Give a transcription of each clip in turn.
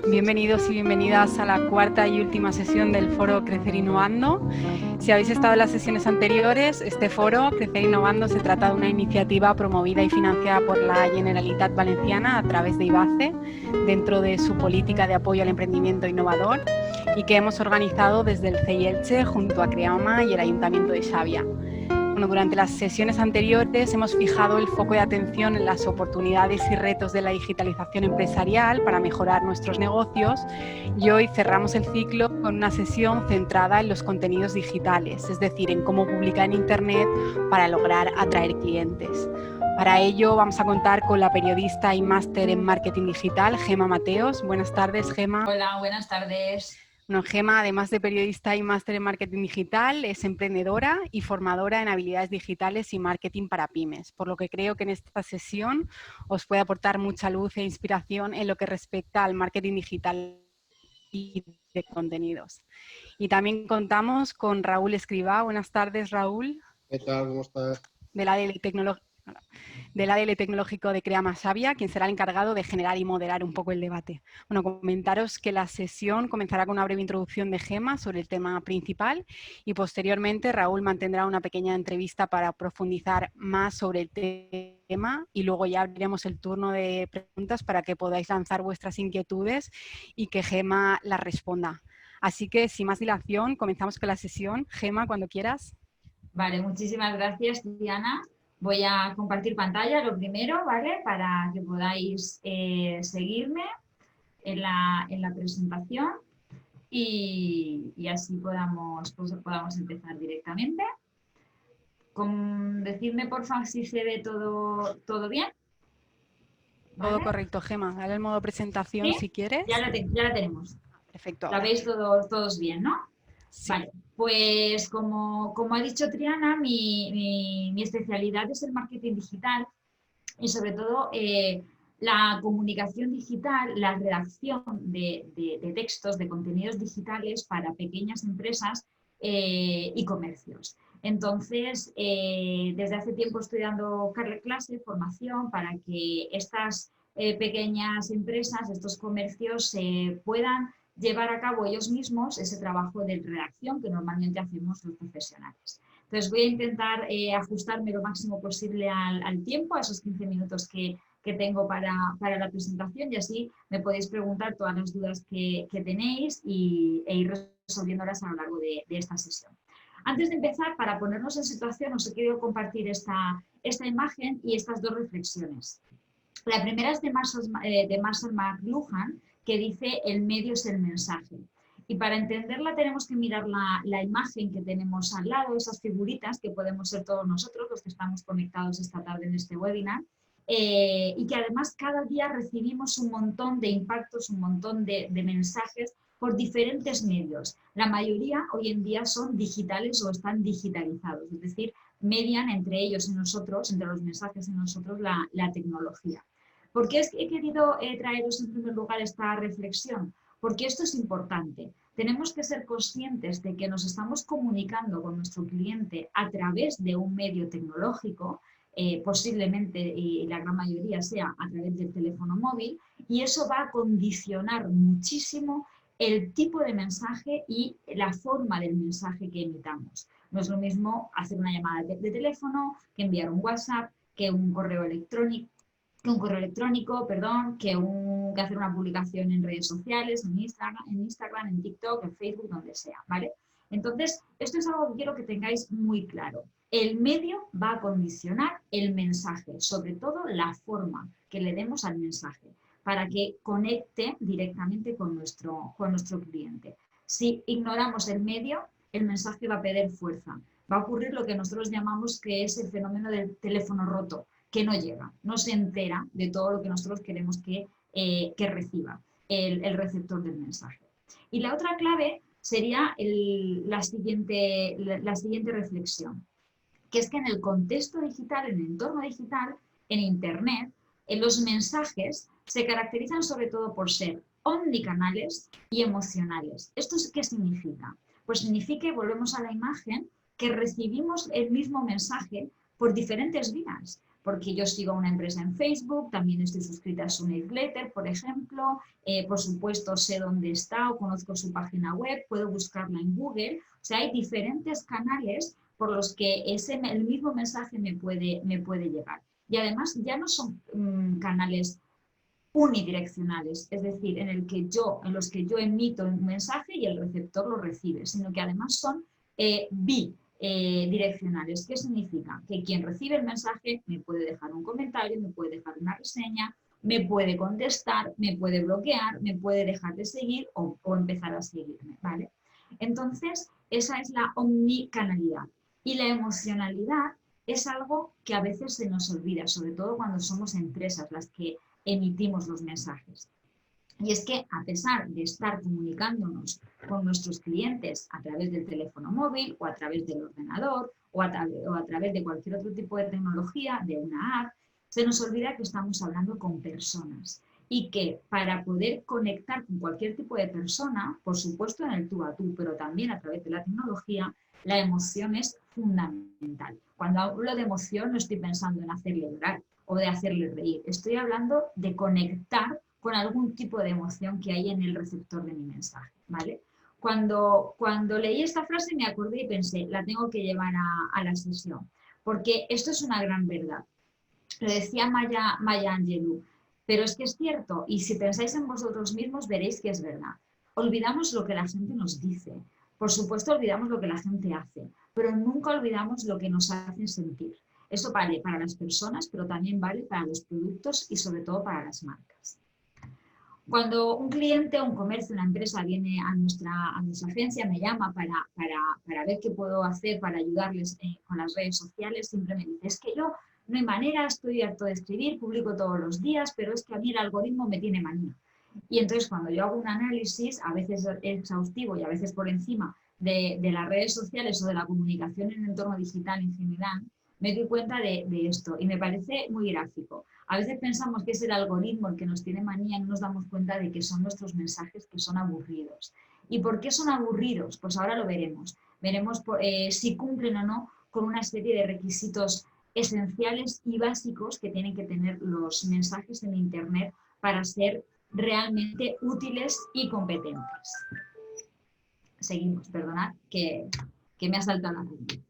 Bienvenidos y bienvenidas a la cuarta y última sesión del foro Crecer Innovando. Si habéis estado en las sesiones anteriores, este foro, Crecer Innovando, se trata de una iniciativa promovida y financiada por la Generalitat Valenciana a través de IBACE, dentro de su política de apoyo al emprendimiento innovador, y que hemos organizado desde el CEI Elche junto a Creama y el Ayuntamiento de Xàbia. Bueno, durante las sesiones anteriores hemos fijado el foco de atención en las oportunidades y retos de la digitalización empresarial para mejorar nuestros negocios, y hoy cerramos el ciclo con una sesión centrada en los contenidos digitales, es decir, en cómo publicar en Internet para lograr atraer clientes. Para ello vamos a contar con la periodista y máster en marketing digital, Gemma Mateos. Buenas tardes, Gemma. Hola, buenas tardes. Bueno, Gemma, además de periodista y máster en marketing digital, es emprendedora y formadora en habilidades digitales y marketing para pymes, por lo que creo que en esta sesión os puede aportar mucha luz e inspiración en lo que respecta al marketing digital y de contenidos. Y también contamos con Raúl Escribá. Buenas tardes, Raúl. ¿Qué tal? ¿Cómo estás? Del ADL Tecnológico de Creama Xàbia, quien será el encargado de generar y moderar un poco el debate. Bueno, comentaros que la sesión comenzará con una breve introducción de Gemma sobre el tema principal y posteriormente Raúl mantendrá una pequeña entrevista para profundizar más sobre el tema, y luego ya abriremos el turno de preguntas para que podáis lanzar vuestras inquietudes y que Gemma las responda. Así que, sin más dilación, comenzamos con la sesión. Gemma, cuando quieras. Vale, muchísimas gracias, Diana. Voy a compartir pantalla lo primero, ¿vale? Para que podáis seguirme en la presentación y así podamos empezar directamente. Decidme, por favor, si se ve todo bien. ¿Vale? Todo correcto, Gemma. Dale el modo presentación, ¿sí? Si quieres. Ya la tenemos. Perfecto. La veis todos bien, ¿no? Sí. Vale, pues como ha dicho Triana, mi especialidad es el marketing digital y sobre todo la comunicación digital, la redacción de textos, de contenidos digitales para pequeñas empresas y comercios. Entonces, desde hace tiempo estoy dando clase, formación para que estas pequeñas empresas, estos comercios puedan llevar a cabo ellos mismos ese trabajo de redacción que normalmente hacemos los profesionales. Entonces voy a intentar ajustarme lo máximo posible al tiempo, a esos 15 minutos que tengo para la presentación, y así me podéis preguntar todas las dudas que tenéis e ir resolviéndolas a lo largo de esta sesión. Antes de empezar, para ponernos en situación, os he querido compartir esta imagen y estas dos reflexiones. La primera es de Marshall McLuhan, que dice: el medio es el mensaje. Y para entenderla tenemos que mirar la imagen que tenemos al lado, esas figuritas que podemos ser todos nosotros, los que estamos conectados esta tarde en este webinar, y que además cada día recibimos un montón de impactos, un montón de mensajes por diferentes medios. La mayoría hoy en día son digitales o están digitalizados, es decir, median entre ellos y nosotros, entre los mensajes y nosotros, la tecnología. ¿Por qué he querido traeros en primer lugar esta reflexión? Porque esto es importante. Tenemos que ser conscientes de que nos estamos comunicando con nuestro cliente a través de un medio tecnológico, posiblemente, y la gran mayoría sea a través del teléfono móvil, y eso va a condicionar muchísimo el tipo de mensaje y la forma del mensaje que emitamos. No es lo mismo hacer una llamada de teléfono que enviar un WhatsApp, que un correo electrónico, que hacer una publicación en redes sociales, en Instagram, en TikTok, en Facebook, donde sea, ¿vale? Entonces, esto es algo que quiero que tengáis muy claro. El medio va a condicionar el mensaje, sobre todo la forma que le demos al mensaje, para que conecte directamente con nuestro cliente. Si ignoramos el medio, el mensaje va a perder fuerza. Va a ocurrir lo que nosotros llamamos que es el fenómeno del teléfono roto, que no llega, no se entera de todo lo que nosotros queremos que reciba el receptor del mensaje. Y la otra clave sería la siguiente reflexión, que es que en el contexto digital, en el entorno digital, en Internet, los mensajes se caracterizan sobre todo por ser omnicanales y emocionales. ¿Esto qué significa? Pues significa, volvemos a la imagen, que recibimos el mismo mensaje por diferentes vías. porque yo sigo a una empresa en Facebook, también estoy suscrita a su newsletter, por ejemplo, por supuesto sé dónde está o conozco su página web, puedo buscarla en Google. O sea, hay diferentes canales por los que el mismo mensaje me puede llegar. Y además ya no son canales unidireccionales, es decir, en los que yo emito un mensaje y el receptor lo recibe, sino que además son bidireccionales. ¿Qué significa? Que quien recibe el mensaje me puede dejar un comentario, me puede dejar una reseña, me puede contestar, me puede bloquear, me puede dejar de seguir o empezar a seguirme, ¿vale? Entonces, esa es la omnicanalidad. Y la emocionalidad es algo que a veces se nos olvida, sobre todo cuando somos empresas las que emitimos los mensajes. Y es que a pesar de estar comunicándonos con nuestros clientes a través del teléfono móvil o a través del ordenador o a través de cualquier otro tipo de tecnología, de una app, se nos olvida que estamos hablando con personas y que para poder conectar con cualquier tipo de persona, por supuesto en el tú a tú, pero también a través de la tecnología, la emoción es fundamental. Cuando hablo de emoción no estoy pensando en hacerle llorar o de hacerle reír, estoy hablando de conectar con algún tipo de emoción que hay en el receptor de mi mensaje, ¿vale? Cuando leí esta frase me acordé y pensé, la tengo que llevar a la sesión, porque esto es una gran verdad. Lo decía Maya Angelou, pero es que es cierto, y si pensáis en vosotros mismos veréis que es verdad. Olvidamos lo que la gente nos dice, por supuesto olvidamos lo que la gente hace, pero nunca olvidamos lo que nos hacen sentir. Eso vale para las personas, pero también vale para los productos y sobre todo para las marcas. Cuando un cliente, un comercio, una empresa viene a nuestra agencia, me llama para ver qué puedo hacer para ayudarles con las redes sociales, siempre me dice, es que yo no hay manera, estoy harto de escribir, publico todos los días, pero es que a mí el algoritmo me tiene manía. Y entonces cuando yo hago un análisis, a veces exhaustivo y a veces por encima de las redes sociales o de la comunicación en el entorno digital en general, me doy cuenta de esto y me parece muy gráfico. A veces pensamos que es el algoritmo el que nos tiene manía y no nos damos cuenta de que son nuestros mensajes que son aburridos. ¿Y por qué son aburridos? Pues ahora lo veremos. Veremos si cumplen o no con una serie de requisitos esenciales y básicos que tienen que tener los mensajes en Internet para ser realmente útiles y competentes. Seguimos, perdonad que me ha saltado la raya.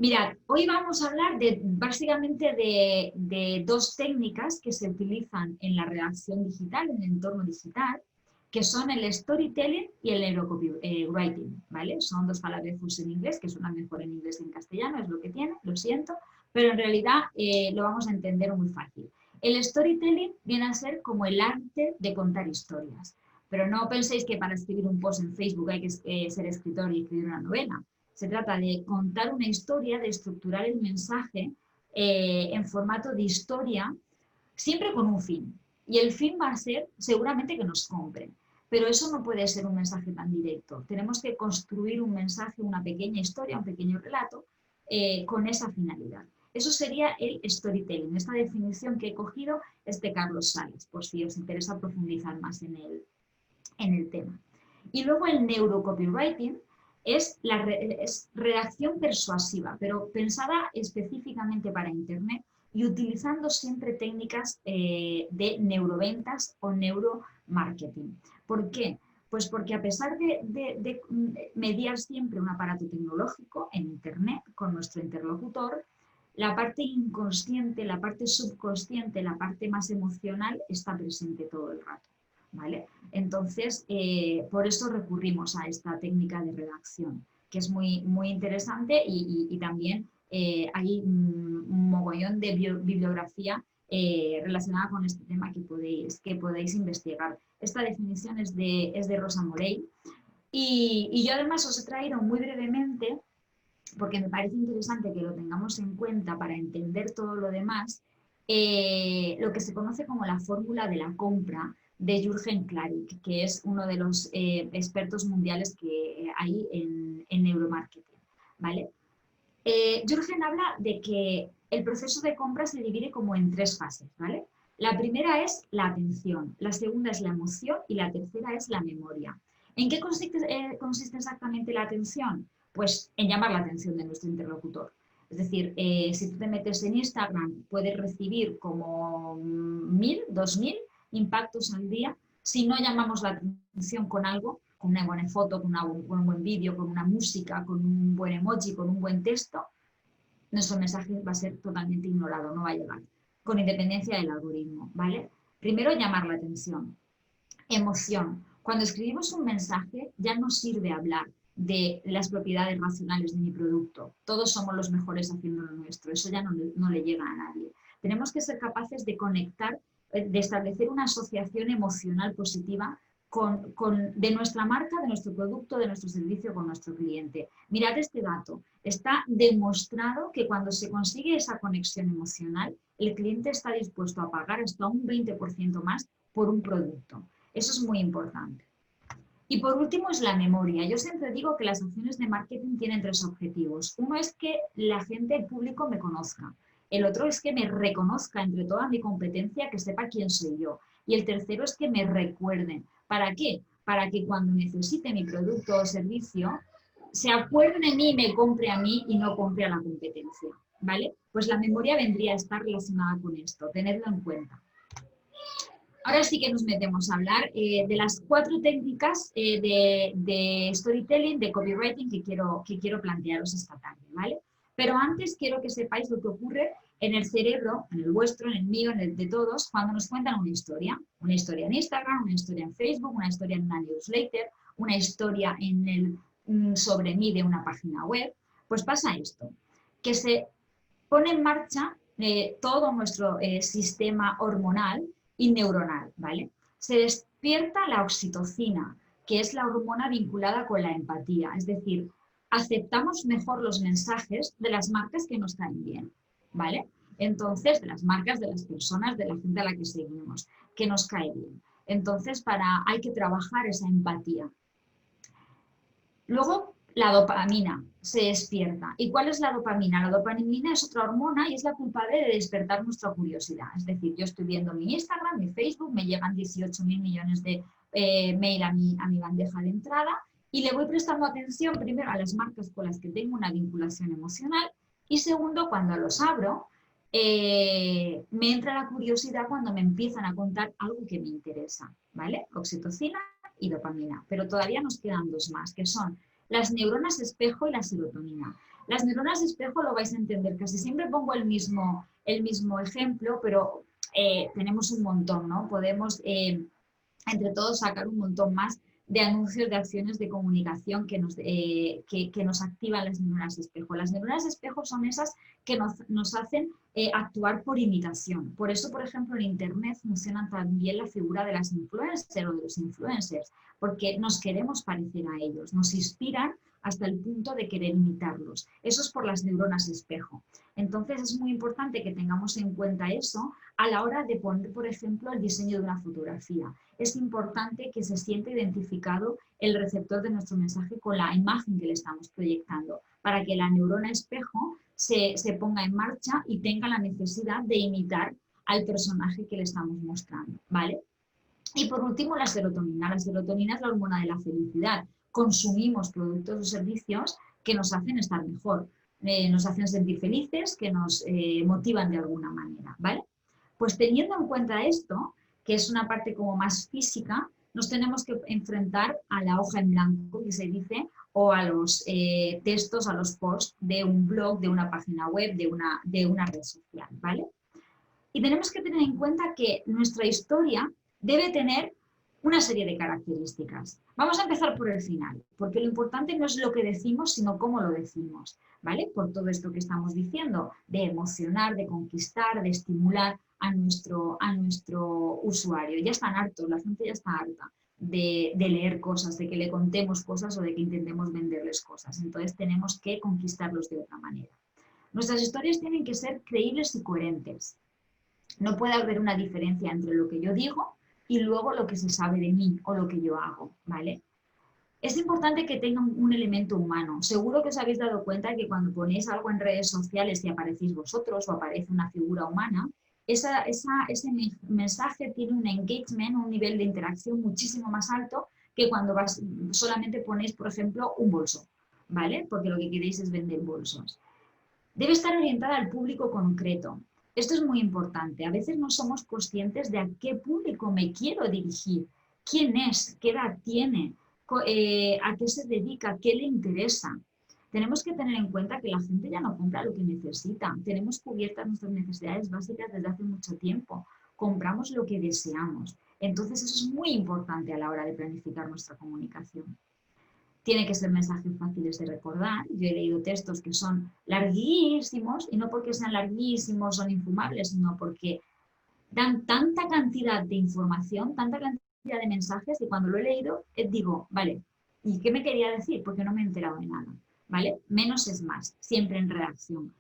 Mirad, hoy vamos a hablar básicamente de dos técnicas que se utilizan en la redacción digital, en el entorno digital, que son el storytelling y el neurocopywriting, ¿vale? Son dos palabras en inglés, que suenan mejor en inglés que en castellano, es lo que tiene, lo siento, pero en realidad lo vamos a entender muy fácil. El storytelling viene a ser como el arte de contar historias, pero no penséis que para escribir un post en Facebook hay que ser escritor y escribir una novela. Se trata de contar una historia, de estructurar el mensaje en formato de historia, siempre con un fin. Y el fin va a ser seguramente que nos compren. Pero eso no puede ser un mensaje tan directo. Tenemos que construir un mensaje, una pequeña historia, un pequeño relato con esa finalidad. Eso sería el storytelling. Esta definición que he cogido es de Carlos Sales, por si os interesa profundizar más en el tema. Y luego el neurocopywriting es redacción persuasiva, pero pensada específicamente para Internet y utilizando siempre técnicas de neuroventas o neuromarketing. ¿Por qué? Pues porque a pesar de mediar siempre un aparato tecnológico en Internet con nuestro interlocutor, la parte inconsciente, la parte subconsciente, la parte más emocional está presente todo el rato. ¿Vale? Entonces, por eso recurrimos a esta técnica de redacción, que es muy, muy interesante y también hay un mogollón de bibliografía relacionada con este tema que podéis investigar. Esta definición es de Rosa Morey y yo además os he traído muy brevemente, porque me parece interesante que lo tengamos en cuenta para entender todo lo demás, lo que se conoce como la fórmula de la compra de Jürgen Klarik, que es uno de los expertos mundiales que hay en neuromarketing, ¿vale? Jürgen habla de que el proceso de compra se divide como en tres fases, ¿vale? La primera es la atención, la segunda es la emoción y la tercera es la memoria. ¿En qué consiste exactamente la atención? Pues en llamar la atención de nuestro interlocutor. Es decir, si tú te metes en Instagram, puedes recibir como 1000, 2000 impactos al día. Si no llamamos la atención con algo, con una buena foto, con un buen vídeo, con una música, con un buen emoji, con un buen texto, nuestro mensaje va a ser totalmente ignorado, no va a llegar, con independencia del algoritmo, ¿vale? Primero, llamar la atención. Emoción. Cuando escribimos un mensaje, ya no sirve hablar de las propiedades racionales de mi producto. Todos somos los mejores haciendo lo nuestro. Eso ya no le llega a nadie. Tenemos que ser capaces de conectar, de establecer una asociación emocional positiva de nuestra marca, de nuestro producto, de nuestro servicio con nuestro cliente. Mirad este dato. Está demostrado que cuando se consigue esa conexión emocional, el cliente está dispuesto a pagar hasta un 20% más por un producto. Eso es muy importante. Y por último es la memoria. Yo siempre digo que las acciones de marketing tienen tres objetivos. Uno es que la gente, el público, me conozca. El otro es que me reconozca entre toda mi competencia, que sepa quién soy yo. Y el tercero es que me recuerden. ¿Para qué? Para que cuando necesite mi producto o servicio, se acuerde de mí y me compre a mí y no compre a la competencia. ¿Vale? Pues la memoria vendría a estar relacionada con esto. Tenedlo en cuenta. Ahora sí que nos metemos a hablar de las 4 técnicas de storytelling, de copywriting que quiero plantearos esta tarde, ¿vale? Pero antes quiero que sepáis lo que ocurre en el cerebro, en el vuestro, en el mío, en el de todos, cuando nos cuentan una historia en Instagram, una historia en Facebook, una historia en una newsletter, una historia sobre mí de una página web. Pues pasa esto, que se pone en marcha todo nuestro sistema hormonal y neuronal, ¿vale? Se despierta la oxitocina, que es la hormona vinculada con la empatía, es decir, aceptamos mejor los mensajes de las marcas que nos caen bien, ¿vale? Entonces, de las marcas, de las personas, de la gente a la que seguimos, que nos cae bien. Entonces, hay que trabajar esa empatía. Luego, la dopamina se despierta. ¿Y cuál es la dopamina? La dopamina es otra hormona y es la culpable de despertar nuestra curiosidad. Es decir, yo estoy viendo mi Instagram, mi Facebook, me llegan 18.000 millones de mail a mi bandeja de entrada y le voy prestando atención primero a las marcas con las que tengo una vinculación emocional y segundo, cuando los abro, me entra la curiosidad cuando me empiezan a contar algo que me interesa, ¿vale? Oxitocina y dopamina, pero todavía nos quedan 2 más, que son las neuronas espejo y la serotonina. Las neuronas espejo lo vais a entender, casi siempre pongo el mismo ejemplo, pero tenemos un montón, ¿no? Podemos entre todos sacar un montón más de anuncios, de acciones de comunicación que nos activan las neuronas espejo. Las neuronas espejo son esas que nos hacen actuar por imitación. Por eso, por ejemplo, en Internet funciona también la figura de las influencers o de los influencers, porque nos queremos parecer a ellos, nos inspiran hasta el punto de querer imitarlos. Eso es por las neuronas espejo. Entonces es muy importante que tengamos en cuenta eso a la hora de poner, por ejemplo, el diseño de una fotografía. Es importante que se sienta identificado el receptor de nuestro mensaje con la imagen que le estamos proyectando, para que la neurona espejo se ponga en marcha y tenga la necesidad de imitar al personaje que le estamos mostrando, ¿vale? Y por último, la serotonina. La serotonina es la hormona de la felicidad. Consumimos productos o servicios que nos hacen estar mejor, nos hacen sentir felices, que nos motivan de alguna manera, ¿vale? Pues teniendo en cuenta esto, que es una parte como más física, nos tenemos que enfrentar a la hoja en blanco, que se dice, o a los textos, a los posts de un blog, de una página web, de una red social, ¿vale? Y tenemos que tener en cuenta que nuestra historia debe tener una serie de características. Vamos a empezar por el final, porque lo importante no es lo que decimos, sino cómo lo decimos, ¿vale? Por todo esto que estamos diciendo, de emocionar, de conquistar, de estimular a nuestro usuario. Ya están hartos, la gente ya está harta de leer cosas, de que le contemos cosas o de que intentemos venderles cosas. Entonces tenemos que conquistarlos de otra manera. Nuestras historias tienen que ser creíbles y coherentes. No puede haber una diferencia entre lo que yo digo y luego lo que se sabe de mí o lo que yo hago, ¿vale? Es importante que tenga un elemento humano. Seguro que os habéis dado cuenta que cuando ponéis algo en redes sociales y aparecéis vosotros o aparece una figura humana, ese mensaje tiene un engagement, un nivel de interacción muchísimo más alto que cuando solamente ponéis, por ejemplo, un bolso, ¿vale? Porque lo que queréis es vender bolsos. Debe estar orientada al público concreto. Esto es muy importante. A veces no somos conscientes de a qué público me quiero dirigir, quién es, qué edad tiene, a qué se dedica, qué le interesa. Tenemos que tener en cuenta que la gente ya no compra lo que necesita. Tenemos cubiertas nuestras necesidades básicas desde hace mucho tiempo. Compramos lo que deseamos. Entonces eso es muy importante a la hora de planificar nuestra comunicación. Tiene que ser mensajes fáciles de recordar. Yo he leído textos que son larguísimos, y no porque sean larguísimos son infumables, sino porque dan tanta cantidad de información, tanta cantidad de mensajes, y cuando lo he leído digo, vale, ¿y qué me quería decir? Porque no me he enterado de nada, ¿vale? Menos es más, siempre en redacción.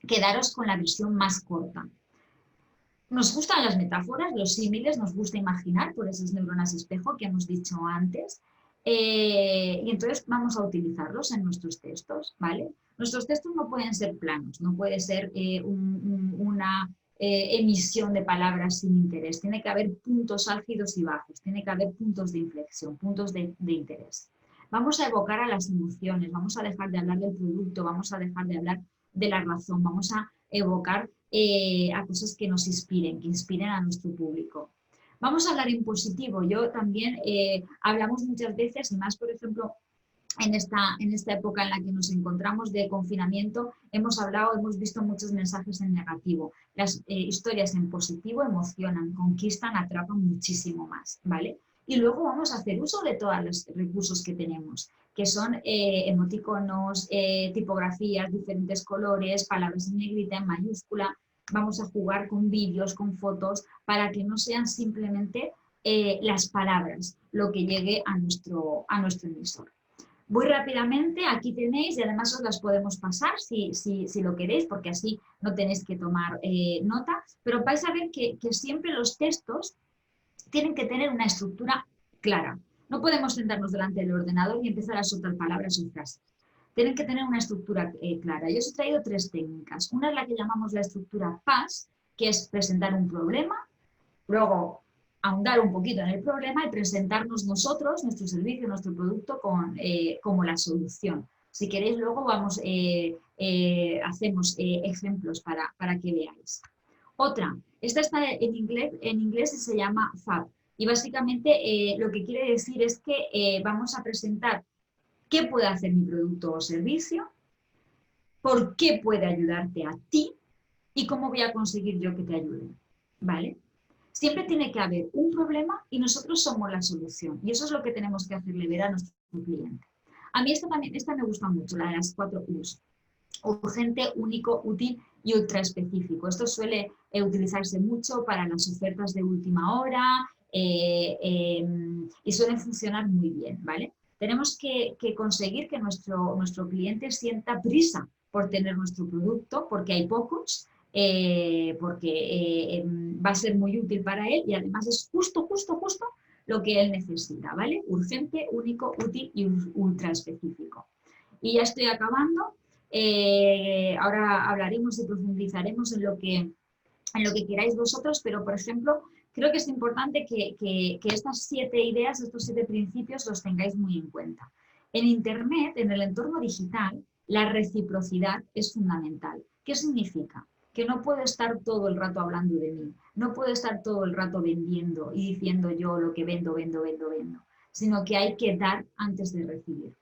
Quedaros con la versión más corta. Nos gustan las metáforas, los símiles, nos gusta imaginar por esas neuronas espejo que hemos dicho antes, y entonces vamos a utilizarlos en nuestros textos, ¿vale? Nuestros textos no pueden ser planos, no puede ser una emisión de palabras sin interés, tiene que haber puntos álgidos y bajos, tiene que haber puntos de inflexión, puntos de interés. Vamos a evocar a las emociones, vamos a dejar de hablar del producto, vamos a dejar de hablar de la razón, vamos a evocar a cosas que nos inspiren, que inspiren a nuestro público. Vamos a hablar en positivo. Yo también hablamos muchas veces, y más por ejemplo en esta época en la que nos encontramos de confinamiento, hemos visto muchos mensajes en negativo. Las historias en positivo emocionan, conquistan, atrapan muchísimo más, ¿vale? Y luego vamos a hacer uso de todos los recursos que tenemos, que son emoticonos, tipografías, diferentes colores, palabras en negrita, en mayúscula. Vamos a jugar con vídeos, con fotos, para que no sean simplemente las palabras lo que llegue a nuestro emisor. Voy rápidamente, aquí tenéis, y además os las podemos pasar si lo queréis, porque así no tenéis que tomar nota, pero vais a ver que siempre los textos tienen que tener una estructura clara. No podemos sentarnos delante del ordenador y empezar a soltar palabras o frases. Tienen que tener una estructura clara. Yo os he traído 3 técnicas. Una es la que llamamos la estructura PAS, que es presentar un problema, luego ahondar un poquito en el problema y presentarnos nosotros, nuestro servicio, nuestro producto como la solución. Si queréis, luego hacemos ejemplos para que veáis. Otra, esta está en inglés y se llama FAB. Y básicamente lo que quiere decir es que vamos a presentar qué puede hacer mi producto o servicio, por qué puede ayudarte a ti y cómo voy a conseguir yo que te ayude, ¿vale? Siempre tiene que haber un problema y nosotros somos la solución. Y eso es lo que tenemos que hacerle ver a nuestro cliente. A mí esta me gusta mucho, la de las 4 U's. Urgente, único, útil y ultra específico. Esto suele utilizarse mucho para las ofertas de última hora y suelen funcionar muy bien, ¿vale? Tenemos que conseguir que nuestro cliente sienta prisa por tener nuestro producto, porque hay pocos, porque va a ser muy útil para él y además es justo lo que él necesita, ¿vale? Urgente, único, útil y ultra específico. Y ya estoy acabando. Ahora hablaremos y profundizaremos en lo que queráis vosotros, pero por ejemplo, creo que es importante que estas 7 ideas, estos 7 principios los tengáis muy en cuenta. En Internet, en el entorno digital, la reciprocidad es fundamental. ¿Qué significa? Que no puedo estar todo el rato hablando de mí, no puedo estar todo el rato vendiendo y diciendo yo lo que vendo, sino que hay que dar antes de recibir.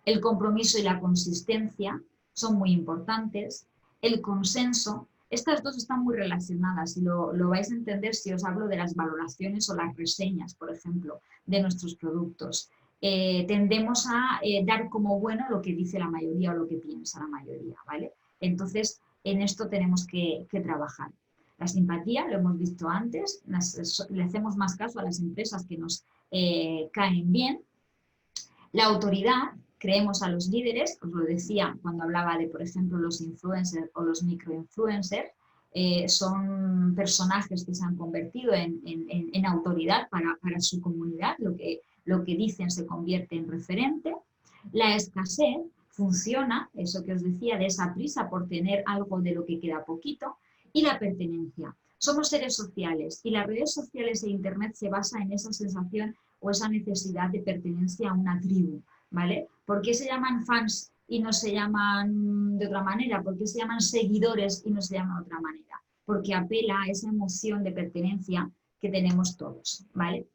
El compromiso y la consistencia son muy importantes. El consenso, estas dos están muy relacionadas y lo vais a entender si os hablo de las valoraciones o las reseñas, por ejemplo, de nuestros productos. Tendemos a dar como bueno lo que dice la mayoría o lo que piensa la mayoría, ¿vale? Entonces, en esto tenemos que trabajar. La simpatía, lo hemos visto antes, le hacemos más caso a las empresas que nos caen bien. La autoridad, creemos a los líderes, os lo decía cuando hablaba de, por ejemplo, los influencers o los microinfluencers, son personajes que se han convertido en autoridad para su comunidad, lo que dicen se convierte en referente. La escasez funciona, eso que os decía, de esa prisa por tener algo de lo que queda poquito, y la pertenencia. Somos seres sociales y las redes sociales e Internet se basan en esa sensación o esa necesidad de pertenencia a una tribu, ¿vale? ¿Por qué se llaman fans y no se llaman de otra manera? ¿Por qué se llaman seguidores y no se llaman de otra manera? Porque apela a esa emoción de pertenencia que tenemos todos, ¿vale?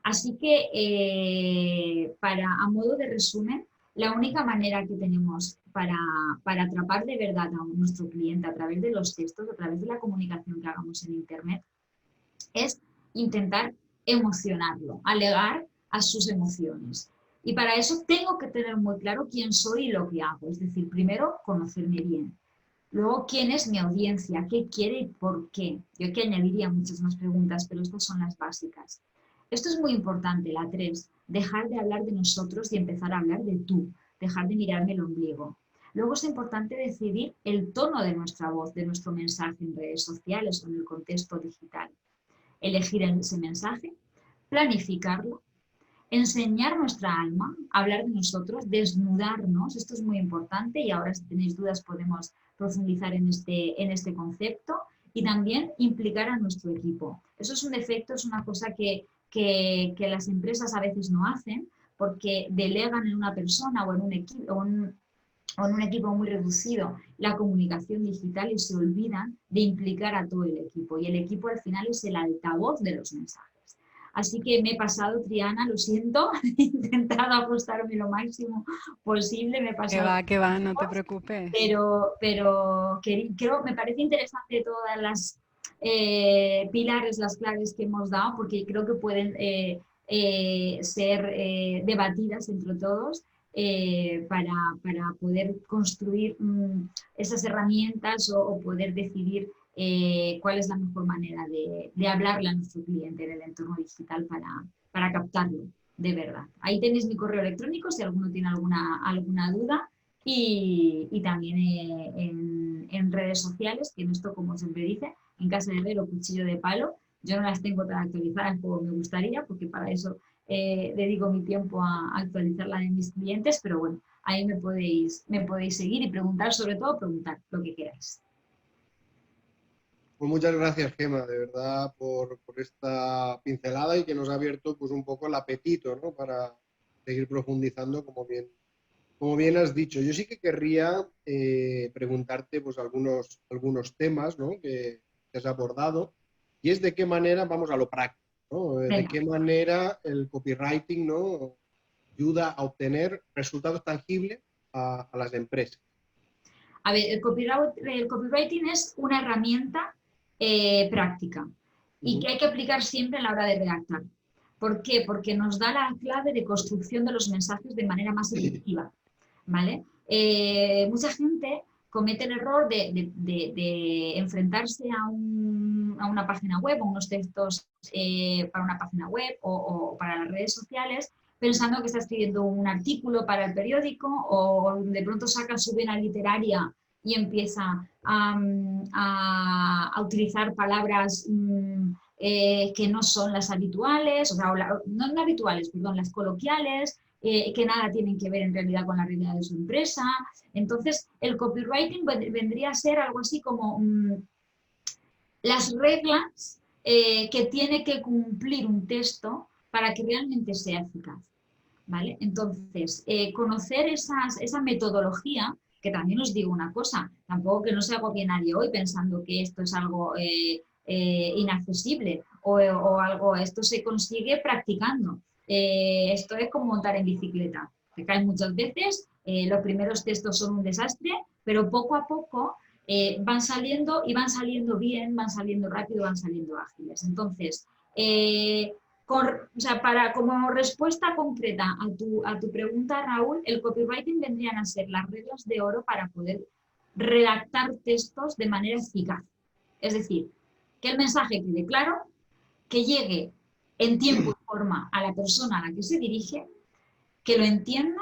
Así que, a modo de resumen, la única manera que tenemos para atrapar de verdad a nuestro cliente a través de los textos, a través de la comunicación que hagamos en Internet, es intentar emocionarlo, alegar a sus emociones. Y para eso tengo que tener muy claro quién soy y lo que hago. Es decir, primero, conocerme bien. Luego, quién es mi audiencia, qué quiere y por qué. Yo aquí añadiría muchas más preguntas, pero estas son las básicas. Esto es muy importante, la 3, dejar de hablar de nosotros y empezar a hablar de tú, dejar de mirarme el ombligo. Luego es importante decidir el tono de nuestra voz, de nuestro mensaje en redes sociales o en el contexto digital. Elegir ese mensaje, planificarlo, enseñar nuestra alma, hablar de nosotros, desnudarnos, esto es muy importante y ahora si tenéis dudas podemos profundizar en este concepto y también implicar a nuestro equipo. Eso es un defecto, es una cosa que las empresas a veces no hacen porque delegan en una persona o en un equipo o en un equipo muy reducido la comunicación digital y se olvidan de implicar a todo el equipo. Y el equipo al final es el altavoz de los mensajes. Así que me he pasado, Triana, lo siento, he intentado ajustarme lo máximo posible, me he pasado, Que va, no te preocupes. creo, me parece interesante todas las pilares, las claves que hemos dado, porque creo que pueden ser debatidas entre todos para poder construir esas herramientas o poder decidir cuál es la mejor manera de hablarle a nuestro cliente en el entorno digital para captarlo de verdad. Ahí tenéis mi correo electrónico si alguno tiene alguna duda y también en redes sociales, que en esto, como siempre dice, en casa de Herrero, cuchillo de palo. Yo no las tengo tan actualizadas como me gustaría, porque para eso dedico mi tiempo a actualizar la de mis clientes, pero bueno, ahí me podéis seguir y preguntar, sobre todo preguntar lo que queráis. Pues muchas gracias, Gemma, de verdad, por esta pincelada y que nos ha abierto pues, un poco el apetito, ¿no? Para seguir profundizando, como bien has dicho. Yo sí que querría preguntarte pues, algunos temas, ¿no? que has abordado, y es de qué manera, vamos a lo práctico, ¿no? De Venga. qué manera el copywriting, ¿no? ayuda a obtener resultados tangibles a las empresas. A ver, el copywriting es una herramienta práctica y que hay que aplicar siempre a la hora de redactar. ¿Por qué? Porque nos da la clave de construcción de los mensajes de manera más efectiva, ¿vale? Mucha gente comete el error de enfrentarse a una página web, a unos textos para una página web o para las redes sociales, pensando que está escribiendo un artículo para el periódico o de pronto saca su vena literaria y empieza a utilizar palabras que no son las habituales, o sea, no habituales, perdón, las coloquiales, que nada tienen que ver en realidad con la realidad de su empresa. Entonces, el copywriting vendría a ser algo así como las reglas que tiene que cumplir un texto para que realmente sea eficaz. ¿Vale? Entonces, conocer esa metodología, que también os digo una cosa, tampoco que no se agobie nadie hoy pensando que esto es algo inaccesible o algo, esto se consigue practicando. Esto es como montar en bicicleta. Te caes muchas veces, los primeros textos son un desastre, pero poco a poco van saliendo y van saliendo bien, van saliendo rápido, van saliendo ágiles. Entonces, como respuesta concreta a tu pregunta, Raúl, el copywriting vendrían a ser las reglas de oro para poder redactar textos de manera eficaz. Es decir, que el mensaje quede claro, que llegue en tiempo y forma a la persona a la que se dirige, que lo entienda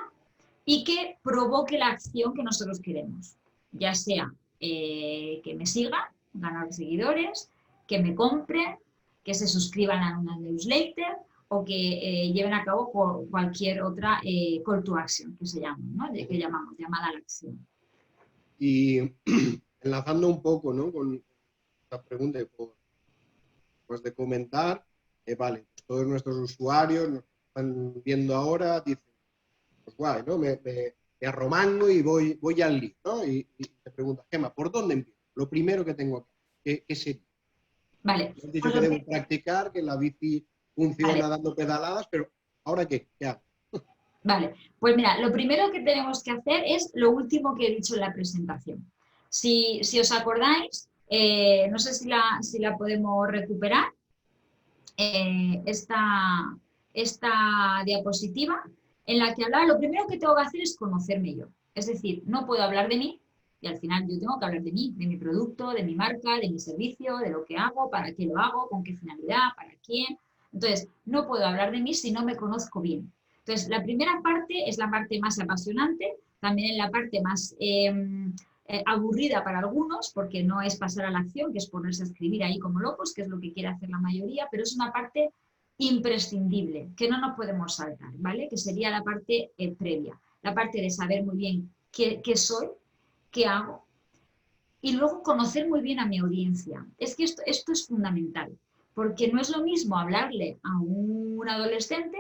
y que provoque la acción que nosotros queremos. Ya sea que me siga, ganar seguidores, que me compren, que se suscriban a una newsletter o que lleven a cabo cualquier otra call to action que se llama, ¿no? Que llamamos llamada a la acción. Y enlazando un poco, ¿no? con esta pregunta pues de comentar, vale, pues todos nuestros usuarios nos están viendo ahora, dicen, pues guay, ¿no? arromango y voy al lío, ¿no? Y te preguntas, Gemma, ¿por dónde empiezo? Lo primero que tengo que hacer, ¿qué sería? Vale. Has dicho que debo practicar, que la bici funciona dando pedaladas, pero ¿ahora qué? ¿Qué hago? Vale, pues mira, lo primero que tenemos que hacer es lo último que he dicho en la presentación. Si os acordáis, no sé si la podemos recuperar, esta diapositiva en la que hablaba, lo primero que tengo que hacer es conocerme yo. Es decir, no puedo hablar de mí y al final yo tengo que hablar de mí, de mi producto, de mi marca, de mi servicio, de lo que hago, para qué lo hago, con qué finalidad, para quién. Entonces, no puedo hablar de mí si no me conozco bien. Entonces, la primera parte es la parte más apasionante, también es la parte más aburrida para algunos, porque no es pasar a la acción, que es ponerse a escribir ahí como locos, que es lo que quiere hacer la mayoría, pero es una parte imprescindible, que no nos podemos saltar, ¿vale? Que sería la parte previa, la parte de saber muy bien qué soy, qué hago, y luego conocer muy bien a mi audiencia. Es que esto es fundamental, porque no es lo mismo hablarle a un adolescente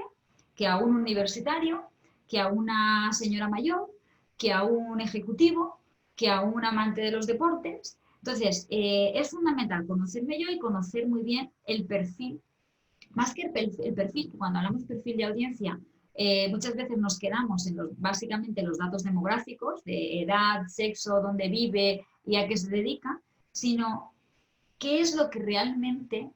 que a un universitario, que a una señora mayor, que a un ejecutivo, que a un amante de los deportes. Entonces, es fundamental conocerme yo y conocer muy bien el perfil, más que el perfil, cuando hablamos de perfil de audiencia, muchas veces nos quedamos en básicamente los datos demográficos, de edad, sexo, dónde vive y a qué se dedica, sino qué es lo que realmente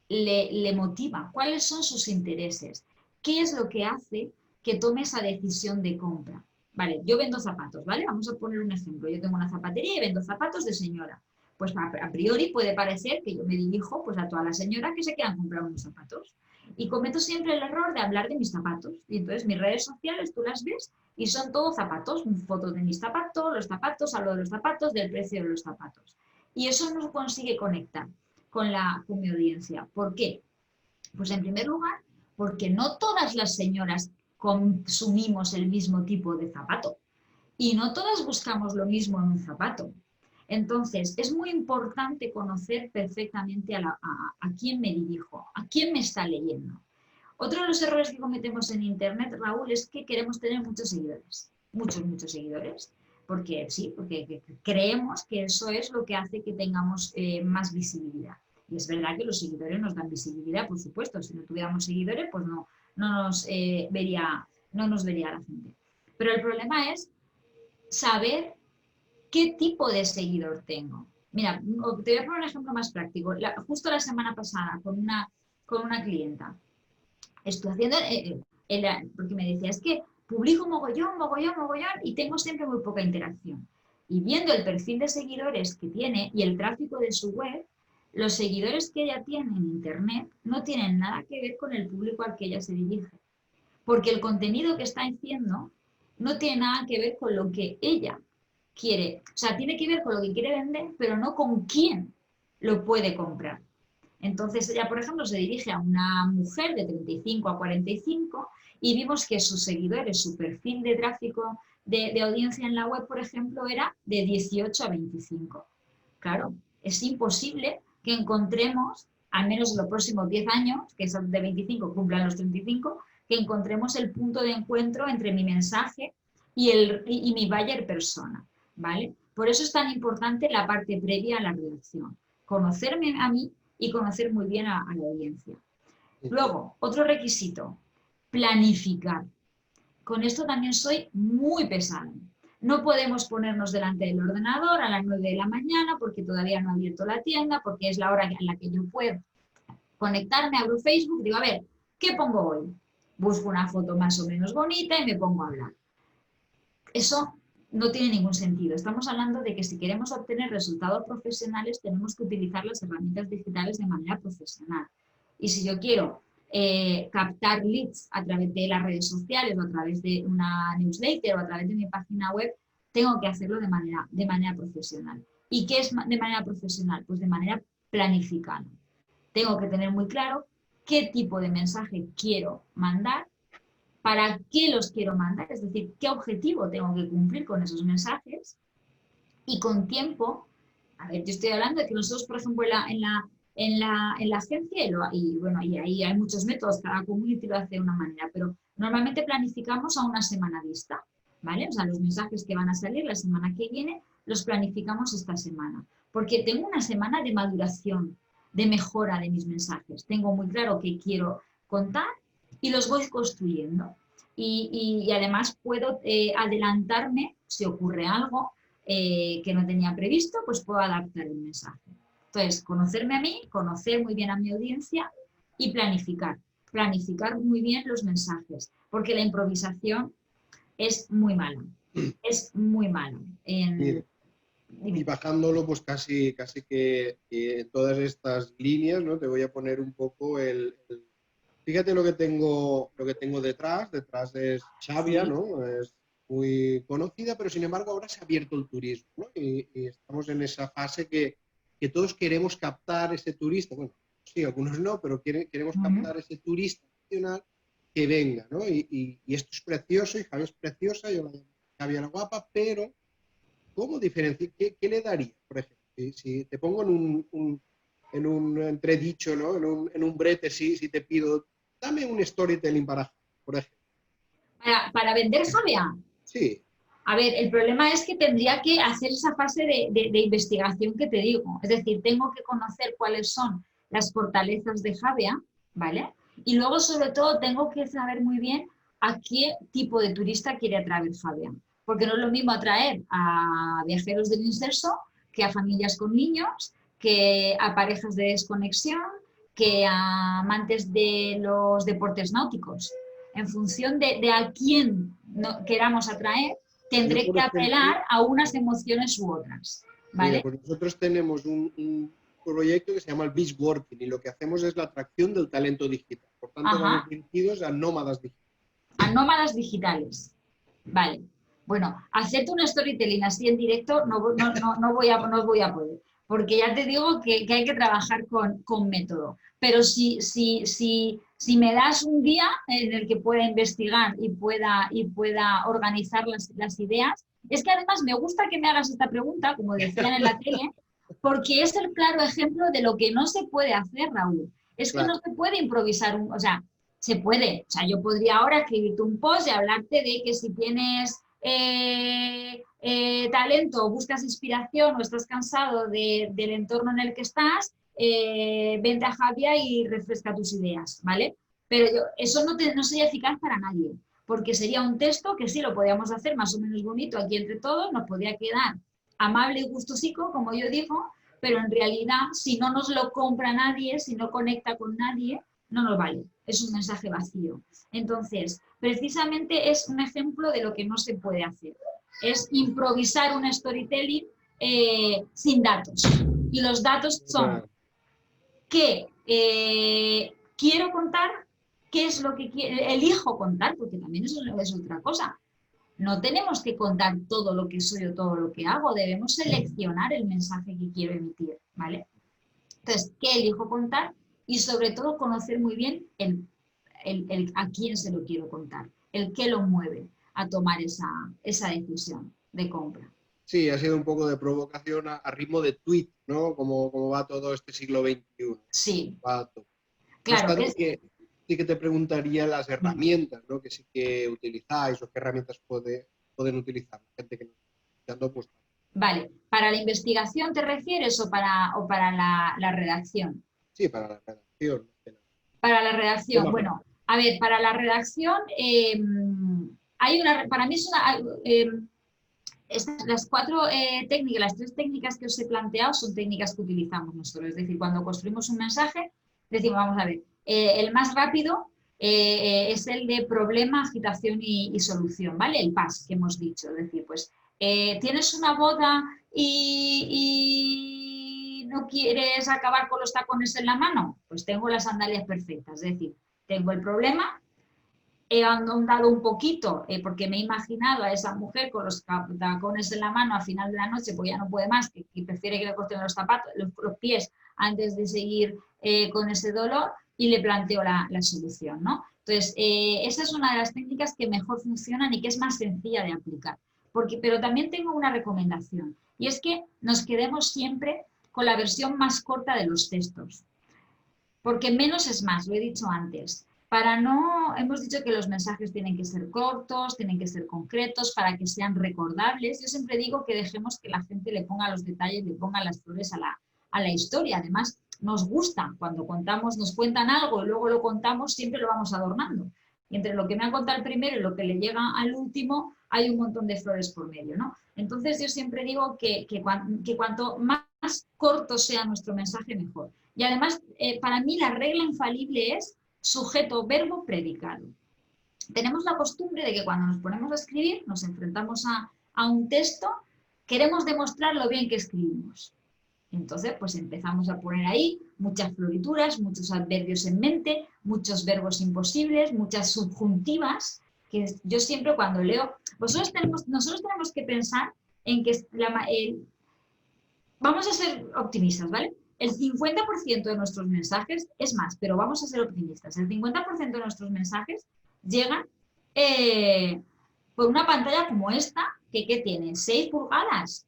le motiva, cuáles son sus intereses, qué es lo que hace que tome esa decisión de compra. Vale, yo vendo zapatos, ¿vale? Vamos a poner un ejemplo. Yo tengo una zapatería y vendo zapatos de señora. Pues a priori puede parecer que yo me dirijo pues, a todas las señoras que se quieran comprar unos zapatos. Y cometo siempre el error de hablar de mis zapatos. Y entonces mis redes sociales tú las ves y son todos zapatos, fotos de mis zapatos, los zapatos, hablo de los zapatos, del precio de los zapatos. Y eso no consigue conectar con mi audiencia. ¿Por qué? Pues en primer lugar, porque no todas las señoras consumimos el mismo tipo de zapato y no todas buscamos lo mismo en un zapato. Entonces, es muy importante conocer perfectamente a quién me dirijo, a quién me está leyendo. Otro de los errores que cometemos en Internet, Raúl, es que queremos tener muchos seguidores, muchos seguidores, porque sí, porque creemos que eso es lo que hace que tengamos más visibilidad. Y es verdad que los seguidores nos dan visibilidad, por supuesto. Si no tuviéramos seguidores, pues no nos vería la gente. Pero el problema es saber qué tipo de seguidor tengo. Mira, te voy a poner un ejemplo más práctico. Justo la semana pasada con una clienta, estoy haciendo, porque me decía, es que publico mogollón, y tengo siempre muy poca interacción. Y viendo el perfil de seguidores que tiene y el tráfico de su web, los seguidores que ella tiene en Internet no tienen nada que ver con el público al que ella se dirige. Porque el contenido que está haciendo no tiene nada que ver con lo que ella quiere. O sea, tiene que ver con lo que quiere vender, pero no con quién lo puede comprar. Entonces ella, por ejemplo, se dirige a una mujer de 35 a 45 y vimos que sus seguidores, su perfil de tráfico de audiencia en la web, por ejemplo, era de 18 a 25. Claro, es imposible que encontremos, al menos en los próximos 10 años, que son de 25, cumplan los 35, que encontremos el punto de encuentro entre mi mensaje y mi buyer persona, ¿vale? Por eso es tan importante la parte previa a la redacción. Conocerme a mí y conocer muy bien a la audiencia. Luego, otro requisito, planificar. Con esto también soy muy pesada. No podemos ponernos delante del ordenador a las 9 de la mañana porque todavía no ha abierto la tienda, porque es la hora en la que yo puedo conectarme, abro Facebook, digo, a ver, ¿qué pongo hoy? Busco una foto más o menos bonita y me pongo a hablar. Eso no tiene ningún sentido. Estamos hablando de que si queremos obtener resultados profesionales tenemos que utilizar las herramientas digitales de manera profesional. Y si yo quiero captar leads a través de las redes sociales o a través de una newsletter o a través de mi página web, tengo que hacerlo de manera profesional. ¿Y qué es de manera profesional? Pues de manera planificada. Tengo que tener muy claro qué tipo de mensaje quiero mandar, para qué los quiero mandar, es decir, qué objetivo tengo que cumplir con esos mensajes y con tiempo. A ver, yo estoy hablando de que nosotros, por ejemplo, en la agencia, y ahí hay muchos métodos, cada community lo hace de una manera, pero normalmente planificamos a una semana vista, ¿vale? O sea, los mensajes que van a salir la semana que viene los planificamos esta semana, porque tengo una semana de maduración, de mejora de mis mensajes. Tengo muy claro qué quiero contar y los voy construyendo. Y además puedo adelantarme, si ocurre algo que no tenía previsto, pues puedo adaptar el mensaje. Entonces, conocerme a mí, conocer muy bien a mi audiencia y planificar muy bien los mensajes, porque la improvisación es muy mala, es muy mala. Y bajándolo, pues casi que en todas estas líneas, ¿no? Te voy a poner un poco fíjate lo que tengo detrás. Detrás es Xavia, Sí. ¿no? Es muy conocida, pero sin embargo ahora se ha abierto el turismo, ¿no? Y estamos en esa fase que todos queremos captar ese turista. Bueno, sí, algunos no, pero queremos captar ese turista nacional que venga, ¿no? Y esto es precioso, y Javi es preciosa, yo la llamo Xavia la guapa, pero ¿cómo diferenciar? ¿Qué le daría, por ejemplo? Si te pongo en un entredicho, ¿no? En un brete, si te pido, dame un storytelling para, por ejemplo. Para vender Javia. Sí. A ver, el problema es que tendría que hacer esa fase de investigación que te digo. Es decir, tengo que conocer cuáles son las fortalezas de Javia, ¿vale? Y luego, sobre todo, tengo que saber muy bien a qué tipo de turista quiere atraer Javia. Porque no es lo mismo atraer a viajeros del inserso que a familias con niños, que a parejas de desconexión, que a amantes de los deportes náuticos. En función de a quién queramos atraer, Yo, tendré por que ejemplo, apelar a unas emociones u otras, mira, ¿vale? pues nosotros tenemos un proyecto que se llama el Beach Working, y lo que hacemos es la atracción del talento digital. Por tanto, Ajá, vamos dirigidos a nómadas digitales. a nómadas digitales, vale. Bueno, hacerte un storytelling así en directo no voy a poder, porque ya te digo que hay que trabajar con método. Pero si me das un día en el que pueda investigar y pueda organizar las ideas, es que además me gusta que me hagas esta pregunta, como decían en la tele, porque es el claro ejemplo de lo que no se puede hacer, Raúl. Es que no Claro. se puede improvisar, o sea, se puede. O sea, yo podría ahora escribirte un post y hablarte de que si tienes talento, buscas inspiración o estás cansado del entorno en el que estás, vente a Javia y refresca tus ideas, ¿vale? Pero eso no sería eficaz para nadie, porque sería un texto que sí lo podíamos hacer más o menos bonito aquí entre todos, nos podría quedar amable y gustosico, como yo digo, pero en realidad si no nos lo compra nadie, si no conecta con nadie, no nos vale, es un mensaje vacío. Entonces, precisamente es un ejemplo de lo que no se puede hacer. Es improvisar un storytelling sin datos. Y los datos son qué quiero contar, qué es lo que elijo contar, porque también eso es otra cosa. No tenemos que contar todo lo que soy o todo lo que hago, debemos seleccionar el mensaje que quiero emitir, ¿vale? Entonces, ¿qué elijo contar? Y sobre todo conocer muy bien a quién se lo quiero contar, el qué lo mueve a tomar esa decisión de compra. Sí, ha sido un poco de provocación a ritmo de tweet, ¿no? Como va todo este siglo XXI. Sí, No claro. obstante, sí que te preguntaría las herramientas, ¿no? Que sí que utilizáis, o qué herramientas pueden utilizar la gente que nos está escuchando, pues. Vale, ¿para la investigación te refieres o para la redacción? Sí, para la redacción. Para la redacción, bueno, a ver, para la redacción para mí es las las tres técnicas que os he planteado son técnicas que utilizamos nosotros. Es decir, cuando construimos un mensaje, decimos, vamos a ver, el más rápido es el de problema, agitación y solución, ¿vale? El PAS que hemos dicho. Es decir, pues tienes una boda y no quieres acabar con los tacones en la mano, pues tengo las sandalias perfectas. Es decir, tengo el problema, he ahondado un poquito porque me he imaginado a esa mujer con los tacones en la mano al final de la noche, pues ya no puede más, que prefiere que le corten los zapatos, los pies antes de seguir con ese dolor, y le planteo la solución, ¿no? Entonces, esa es una de las técnicas que mejor funcionan y que es más sencilla de aplicar. Pero también tengo una recomendación, y es que nos quedemos siempre con la versión más corta de los textos, porque menos es más, lo he dicho antes. hemos dicho que los mensajes tienen que ser cortos, tienen que ser concretos, para que sean recordables. Yo siempre digo que dejemos que la gente le ponga los detalles, le ponga las flores a la historia. Además, nos gusta cuando contamos, nos cuentan algo y luego lo contamos, siempre lo vamos adornando. Y entre lo que me ha contado el primero y lo que le llega al último, hay un montón de flores por medio, ¿no? Entonces yo siempre digo que cuanto más corto sea nuestro mensaje, mejor. Y además, para mí la regla infalible es sujeto, verbo, predicado. Tenemos la costumbre de que cuando nos ponemos a escribir, nos enfrentamos a un texto, queremos demostrar lo bien que escribimos. Entonces, pues empezamos a poner ahí muchas florituras, muchos adverbios en mente, muchos verbos imposibles, muchas subjuntivas, que yo siempre cuando leo, nosotros tenemos que pensar en que vamos a ser optimistas, ¿vale? El 50% de nuestros mensajes, es más, pero vamos a ser optimistas, el 50% de nuestros mensajes llegan por una pantalla como esta, que tiene 6 pulgadas,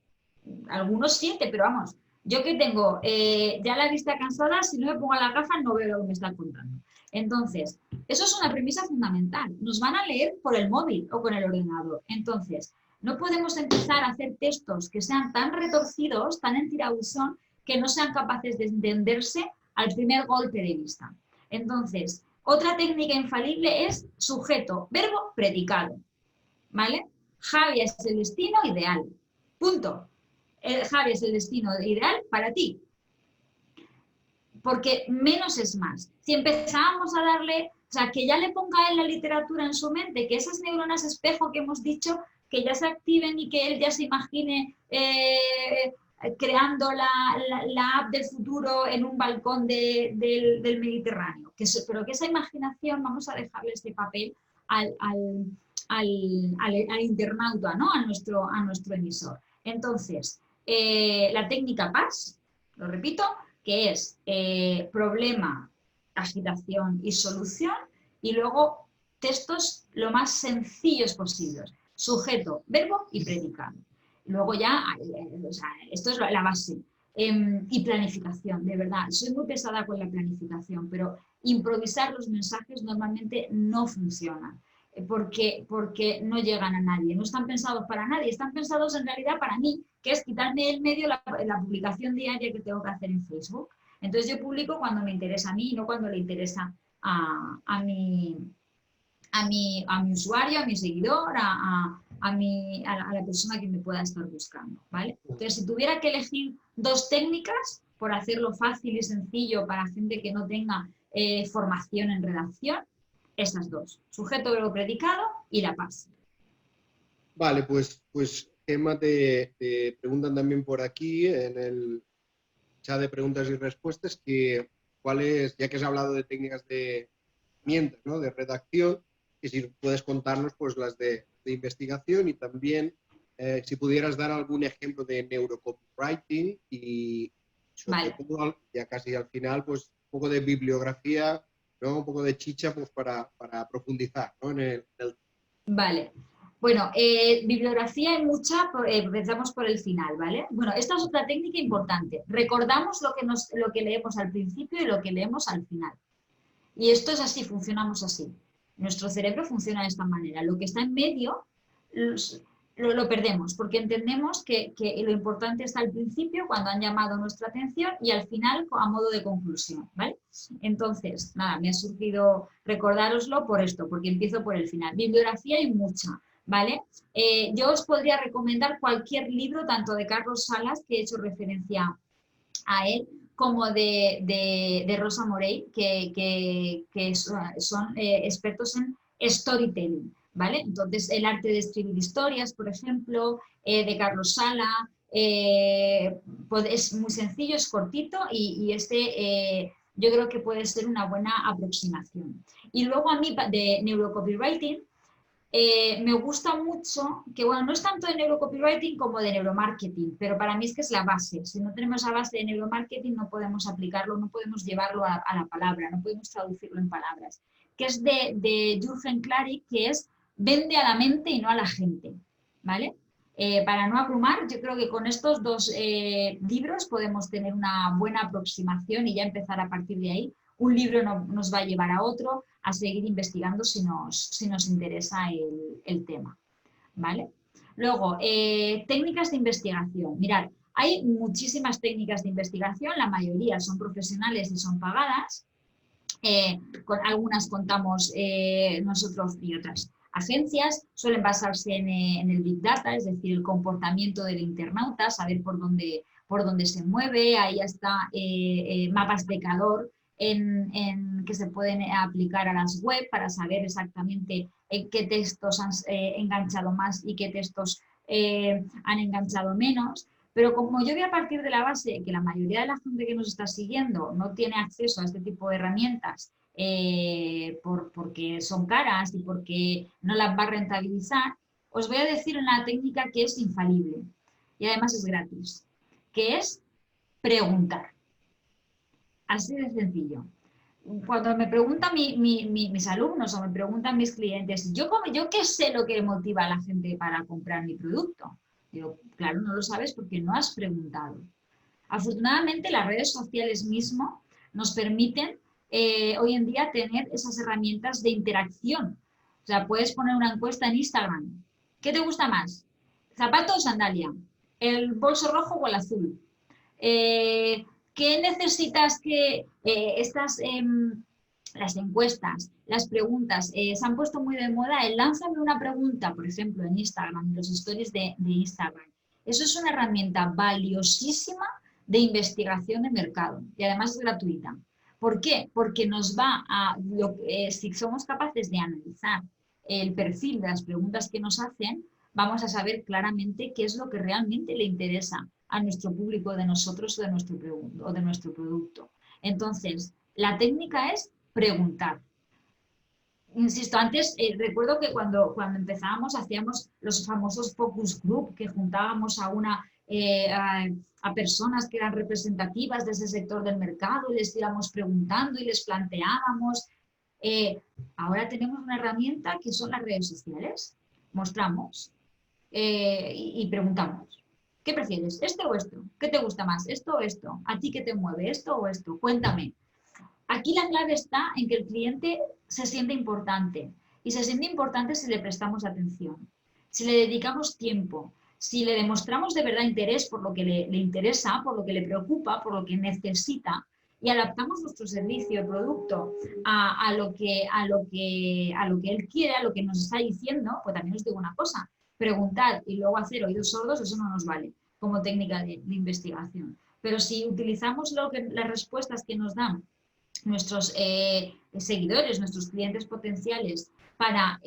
algunos 7, pero vamos, yo que tengo ya la vista cansada, si no me pongo la gafa no veo lo que me están contando. Entonces, eso es una premisa fundamental. Nos van a leer por el móvil o con el ordenador. Entonces, no podemos empezar a hacer textos que sean tan retorcidos, tan en tirabuzón, que no sean capaces de entenderse al primer golpe de vista. Entonces, otra técnica infalible es sujeto, verbo, predicado. ¿Vale? Javi es el destino ideal. Punto. Javi es el destino ideal para ti. Porque menos es más. Si empezábamos a darle, o sea, que ya le ponga él la literatura en su mente, que esas neuronas espejo que hemos dicho, que ya se activen y que él ya se imagine creando la app del futuro en un balcón del Mediterráneo. Pero que esa imaginación, vamos a dejarle este papel al internauta, ¿no? a nuestro emisor. Entonces, la técnica PAS, lo repito, que es problema, agitación y solución, y luego textos lo más sencillos posibles. Sujeto, verbo y predicado. Luego ya, o sea, esto es la base. Y planificación, de verdad. Soy muy pesada con la planificación, pero improvisar los mensajes normalmente no funciona. Porque no llegan a nadie, no están pensados para nadie, están pensados en realidad para mí, que es quitarme del medio la publicación diaria que tengo que hacer en Facebook. Entonces yo publico cuando me interesa a mí, no cuando le interesa a mi usuario, a mi seguidor, a la persona que me pueda estar buscando, ¿vale? Entonces, si tuviera que elegir 2 técnicas, por hacerlo fácil y sencillo para gente que no tenga formación en redacción, estas 2, sujeto, verbo, predicado y la PAS. Vale, pues Gemma, te preguntan también por aquí en el chat de preguntas y respuestas que ya que has hablado de técnicas de herramientas, ¿no? de redacción, que si puedes contarnos pues las de investigación y también si pudieras dar algún ejemplo de neurocopywriting y sobre todo ya casi al final pues un poco de bibliografía, ¿no? Un poco de chicha pues para profundizar, ¿no? en el... Vale. Bueno, bibliografía hay mucha, empezamos por el final, ¿vale? Bueno, esta es otra técnica importante. Recordamos lo que leemos al principio y lo que leemos al final. Y esto es así, funcionamos así. Nuestro cerebro funciona de esta manera. Lo que está en medio lo perdemos, porque entendemos que lo importante está al principio, cuando han llamado nuestra atención, y al final a modo de conclusión, ¿vale? Entonces, nada, me ha surgido recordároslo por esto, porque empiezo por el final. Bibliografía hay mucha, ¿vale? Yo os podría recomendar cualquier libro, tanto de Carlos Salas, que he hecho referencia a él, como de Rosa Morey, que son expertos en storytelling, ¿vale? Entonces, el arte de escribir historias, por ejemplo, de Carlos Sala, es muy sencillo, es cortito y yo creo que puede ser una buena aproximación. Y luego a mí, de neurocopywriting, me gusta mucho, que bueno, no es tanto de neurocopywriting como de neuromarketing, pero para mí es que es la base. Si no tenemos la base de neuromarketing no podemos aplicarlo, no podemos llevarlo a la palabra, no podemos traducirlo en palabras. Que es de Jürgen Klarik, que es vende a la mente y no a la gente, ¿vale? Para no abrumar, yo creo que con estos 2 libros podemos tener una buena aproximación y ya empezar a partir de ahí un libro no, nos va a llevar a otro, a seguir investigando si nos interesa el tema, ¿vale? Luego, técnicas de investigación. Mirad, hay muchísimas técnicas de investigación, la mayoría son profesionales y son pagadas. Con algunas contamos nosotros y otras agencias, suelen basarse en el Big Data, es decir, el comportamiento del internauta, saber por dónde se mueve, ahí está mapas de calor que se pueden aplicar a las web para saber exactamente qué textos han enganchado más y qué textos han enganchado menos. Pero como yo voy a partir de la base que la mayoría de la gente que nos está siguiendo no tiene acceso a este tipo de herramientas porque son caras y porque no las va a rentabilizar, os voy a decir una técnica que es infalible y además es gratis, que es preguntar. Así de sencillo. Cuando me preguntan mis alumnos o me preguntan mis clientes, ¿yo qué sé lo que motiva a la gente para comprar mi producto? Digo, claro, no lo sabes porque no has preguntado. Afortunadamente, las redes sociales mismo nos permiten hoy en día tener esas herramientas de interacción. O sea, puedes poner una encuesta en Instagram. ¿Qué te gusta más? ¿Zapato o sandalia? ¿El bolso rojo o el azul? ¿Qué necesitas que las encuestas, las preguntas, se han puesto muy de moda el lánzame una pregunta, por ejemplo, en Instagram, en los stories de Instagram. Eso es una herramienta valiosísima de investigación de mercado y además es gratuita. ¿Por qué? Porque nos va si somos capaces de analizar el perfil de las preguntas que nos hacen, vamos a saber claramente qué es lo que realmente le interesa a nuestro público de nosotros o de nuestro producto. Entonces, la técnica es preguntar. Insisto, antes recuerdo que cuando empezábamos hacíamos los famosos focus group, que juntábamos a personas que eran representativas de ese sector del mercado y les íbamos preguntando y les planteábamos. Ahora tenemos una herramienta que son las redes sociales. Mostramos y preguntamos. ¿Qué prefieres? ¿Esto o esto? ¿Qué te gusta más? ¿Esto o esto? ¿A ti qué te mueve? ¿Esto o esto? Cuéntame. Aquí la clave está en que el cliente se siente importante y se siente importante si le prestamos atención, si le dedicamos tiempo, si le demostramos de verdad interés por lo que le interesa, por lo que le preocupa, por lo que necesita y adaptamos nuestro servicio, el producto a lo que él quiere, a lo que nos está diciendo. Pues también os digo una cosa, preguntar y luego hacer oídos sordos, eso no nos vale como técnica de investigación. Pero si utilizamos las respuestas que nos dan nuestros seguidores, nuestros clientes potenciales, para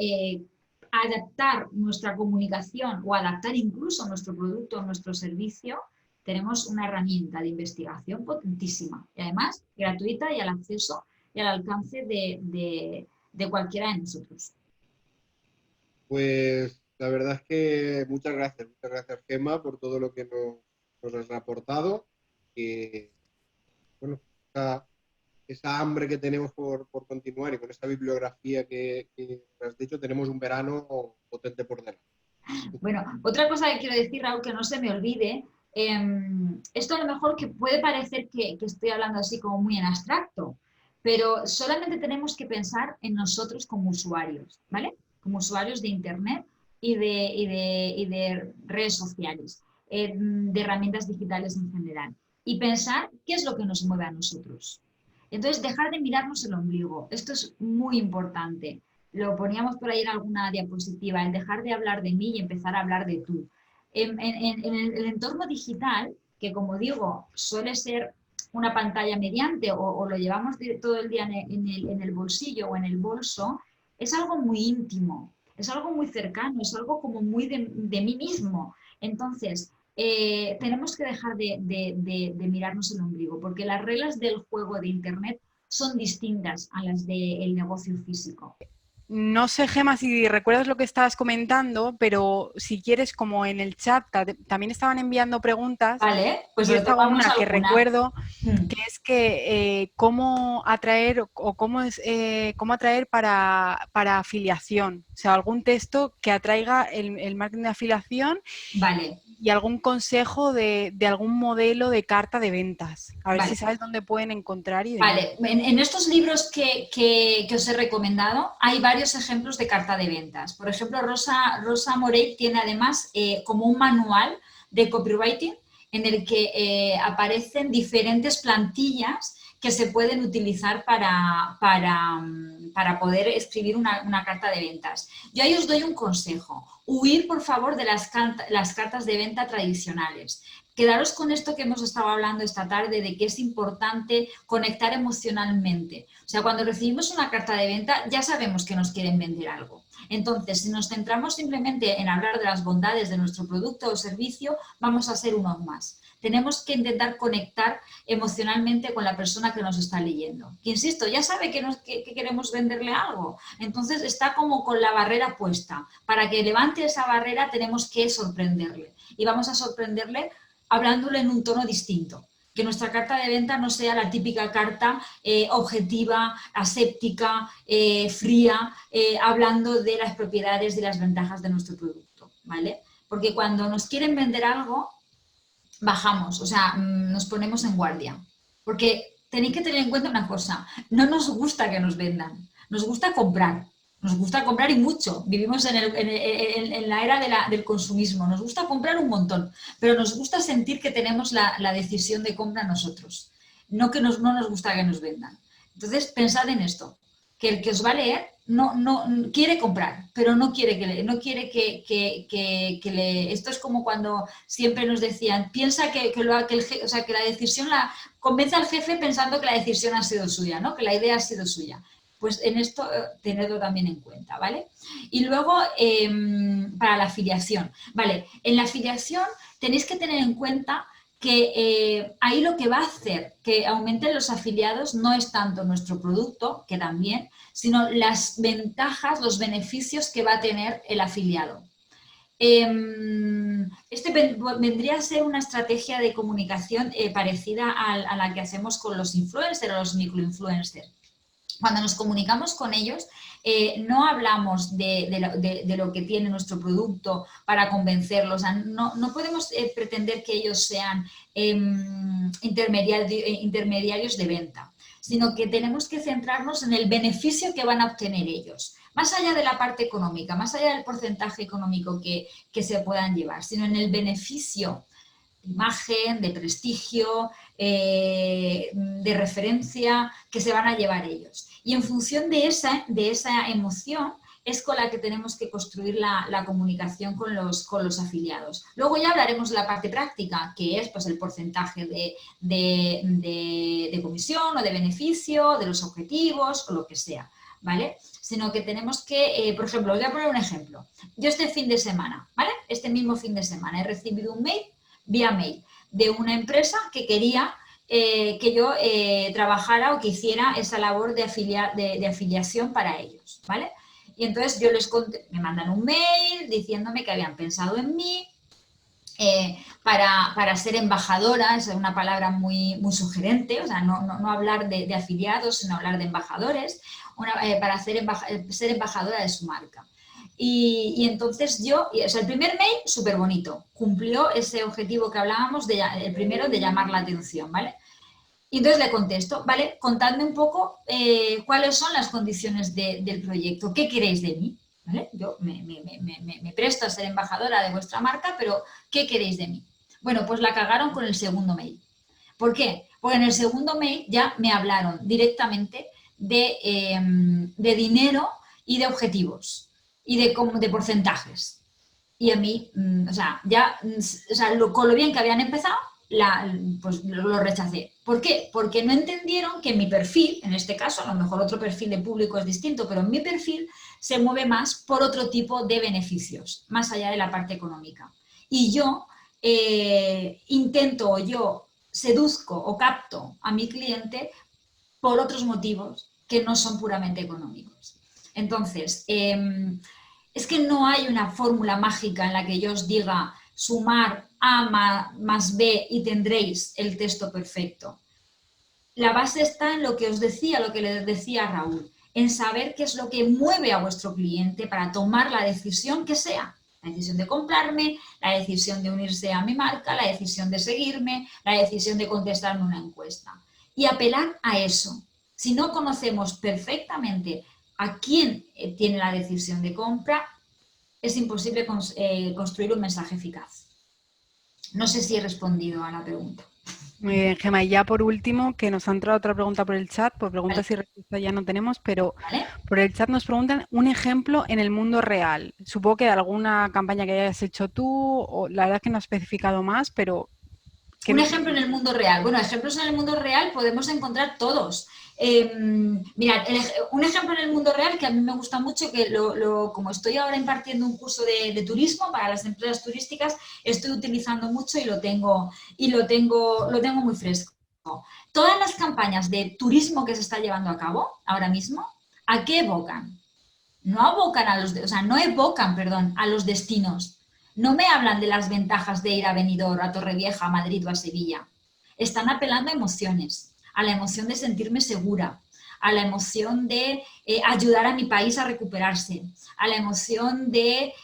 adaptar nuestra comunicación o adaptar incluso nuestro producto o nuestro servicio, tenemos una herramienta de investigación potentísima y además gratuita y al acceso y al alcance de cualquiera de nosotros. Pues la verdad es que muchas gracias Gemma por todo lo que nos has aportado. Bueno, esa hambre que tenemos por continuar y con esta bibliografía que has dicho, tenemos un verano potente por delante. Bueno, otra cosa que quiero decir, Raúl, que no se me olvide, esto a lo mejor que puede parecer que estoy hablando así como muy en abstracto, pero solamente tenemos que pensar en nosotros como usuarios, ¿vale? Como usuarios de Internet y de redes sociales, de herramientas digitales en general, y pensar qué es lo que nos mueve a nosotros. Entonces, dejar de mirarnos el ombligo. Esto es muy importante. Lo poníamos por ahí en alguna diapositiva, el dejar de hablar de mí y empezar a hablar de tú. En el entorno digital, que como digo, suele ser una pantalla mediante o lo llevamos todo el día en el bolsillo o en el bolso, es algo muy íntimo, es algo muy cercano, es algo como muy de mí mismo. Entonces, tenemos que dejar de mirarnos el ombligo, porque las reglas del juego de Internet son distintas a las del negocio físico. No sé, Gemma, si recuerdas lo que estabas comentando, pero si quieres, como en el chat también estaban enviando preguntas. Vale, pues Yo estaba retomamos una que alguna. recuerdo, que es que cómo atraer o cómo atraer para afiliación. O sea, algún texto que atraiga el marketing de afiliación Vale, y algún consejo de algún modelo de carta de ventas. A ver si vale. sabes dónde pueden encontrar y demás. Vale, en estos libros que os he recomendado hay varios ejemplos de carta de ventas. Por ejemplo, Rosa Morell tiene además como un manual de copywriting en el que aparecen diferentes plantillas que se pueden utilizar para poder escribir una carta de ventas. Yo ahí os doy un consejo. Huir, por favor, de las cartas de venta tradicionales. Quedaros con esto que hemos estado hablando esta tarde, de que es importante conectar emocionalmente. O sea, cuando recibimos una carta de venta ya sabemos que nos quieren vender algo. Entonces, si nos centramos simplemente en hablar de las bondades de nuestro producto o servicio, vamos a ser unos más. Tenemos que intentar conectar emocionalmente con la persona que nos está leyendo. Que insisto, ya sabe que queremos venderle algo. Entonces está como con la barrera puesta. Para que levante esa barrera tenemos que sorprenderle. Y vamos a sorprenderle hablándole en un tono distinto. Que nuestra carta de venta no sea la típica carta objetiva, aséptica, fría, hablando de las propiedades y las ventajas de nuestro producto, ¿vale? Porque cuando nos quieren vender algo, bajamos, o sea, nos ponemos en guardia. Porque tenéis que tener en cuenta una cosa, no nos gusta que nos vendan, nos gusta comprar. Nos gusta comprar y mucho. Vivimos en la era del consumismo. Nos gusta comprar un montón, pero nos gusta sentir que tenemos la decisión de compra nosotros. No que no nos gusta que nos vendan. Entonces, pensad en esto, que el que os va a leer no quiere comprar, pero no quiere que le... Esto es como cuando siempre nos decían, piensa que la decisión convence al jefe pensando que la decisión ha sido suya, ¿no? Que la idea ha sido suya. Pues en esto tenedlo también en cuenta, ¿vale? Y luego, para la afiliación, ¿vale? En la afiliación tenéis que tener en cuenta que ahí lo que va a hacer que aumenten los afiliados no es tanto nuestro producto, que también, sino las ventajas, los beneficios que va a tener el afiliado. Este vendría a ser una estrategia de comunicación parecida a la que hacemos con los influencers o los microinfluencers. Cuando nos comunicamos con ellos, no hablamos de lo que tiene nuestro producto para convencerlos. O sea, no podemos pretender que ellos sean intermediarios de venta, sino que tenemos que centrarnos en el beneficio que van a obtener ellos. Más allá de la parte económica, más allá del porcentaje económico que se puedan llevar, sino en el beneficio de imagen, de prestigio, de referencia que se van a llevar ellos. Y en función de esa emoción es con la que tenemos que construir la comunicación con los afiliados. Luego ya hablaremos de la parte práctica, que es pues, el porcentaje de comisión o de beneficio, de los objetivos o lo que sea, ¿vale? Sino que tenemos que, por ejemplo, os voy a poner un ejemplo. Yo este fin de semana, ¿vale? Este mismo fin de semana he recibido un mail, vía mail, de una empresa que quería que yo trabajara o que hiciera esa labor de afiliación para ellos, ¿vale? Y entonces yo les conté, me mandan un mail diciéndome que habían pensado en mí para ser embajadora, es una palabra muy, muy sugerente, o sea, no hablar de afiliados, sino hablar de embajadores, para ser embajadora de su marca. Y entonces el primer mail, súper bonito, cumplió ese objetivo que hablábamos, el primero de llamar la atención, ¿vale? Y entonces le contesto, ¿vale? Contadme un poco cuáles son las condiciones del proyecto, ¿qué queréis de mí? ¿Vale? Yo me presto a ser embajadora de vuestra marca, pero ¿qué queréis de mí? Bueno, pues la cagaron con el segundo mail. ¿Por qué? Porque en el segundo mail ya me hablaron directamente de dinero y de objetivos y de porcentajes. Y a mí, con lo bien que habían empezado, pues lo rechacé. ¿Por qué? Porque no entendieron que mi perfil, en este caso, a lo mejor otro perfil de público es distinto, pero mi perfil se mueve más por otro tipo de beneficios, más allá de la parte económica. Y yo yo seduzco o capto a mi cliente por otros motivos que no son puramente económicos. Entonces, es que no hay una fórmula mágica en la que yo os diga sumar A más B y tendréis el texto perfecto. La base está en lo que os decía, lo que le decía a Raúl, en saber qué es lo que mueve a vuestro cliente para tomar la decisión que sea. La decisión de comprarme, la decisión de unirse a mi marca, la decisión de seguirme, la decisión de contestarme una encuesta. Y apelar a eso. Si no conocemos perfectamente a quién tiene la decisión de compra, es imposible construir un mensaje eficaz. No sé si he respondido a la pregunta. Muy bien, Gemma. Y ya por último, que nos ha entrado otra pregunta por el chat, por preguntas Vale. y respuestas ya no tenemos, pero ¿Vale? por el chat nos preguntan un ejemplo en el mundo real. Supongo que de alguna campaña que hayas hecho tú, o la verdad es que no has especificado más, pero... Un ejemplo en el mundo real. Bueno, ejemplos en el mundo real podemos encontrar todos. Mirad, un ejemplo en el mundo real que a mí me gusta mucho, que como estoy ahora impartiendo un curso de turismo para las empresas turísticas, estoy utilizando mucho y lo tengo muy fresco. Todas las campañas de turismo que se está llevando a cabo ahora mismo, ¿a qué evocan? No evocan, perdón, a los destinos. No me hablan de las ventajas de ir a Benidorm, a Torrevieja, a Madrid o a Sevilla. Están apelando a emociones, a la emoción de sentirme segura, a la emoción de ayudar a mi país a recuperarse, a la emoción de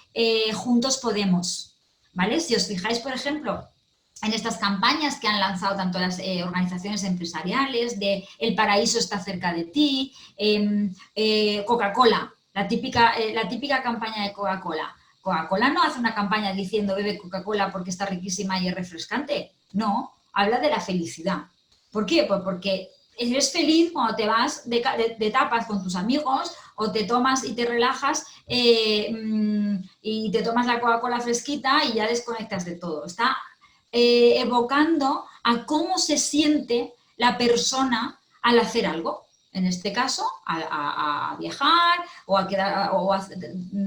juntos podemos. ¿Vale? Si os fijáis, por ejemplo, en estas campañas que han lanzado tanto las organizaciones empresariales, de El paraíso está cerca de ti, Coca-Cola, la típica campaña de Coca-Cola. Coca-Cola no hace una campaña diciendo bebe Coca-Cola porque está riquísima y es refrescante. No, habla de la felicidad. ¿Por qué? Pues porque eres feliz cuando te vas de tapas con tus amigos o te tomas y te relajas y te tomas la Coca-Cola fresquita y ya desconectas de todo. Está evocando a cómo se siente la persona al hacer algo. En este caso, a viajar o a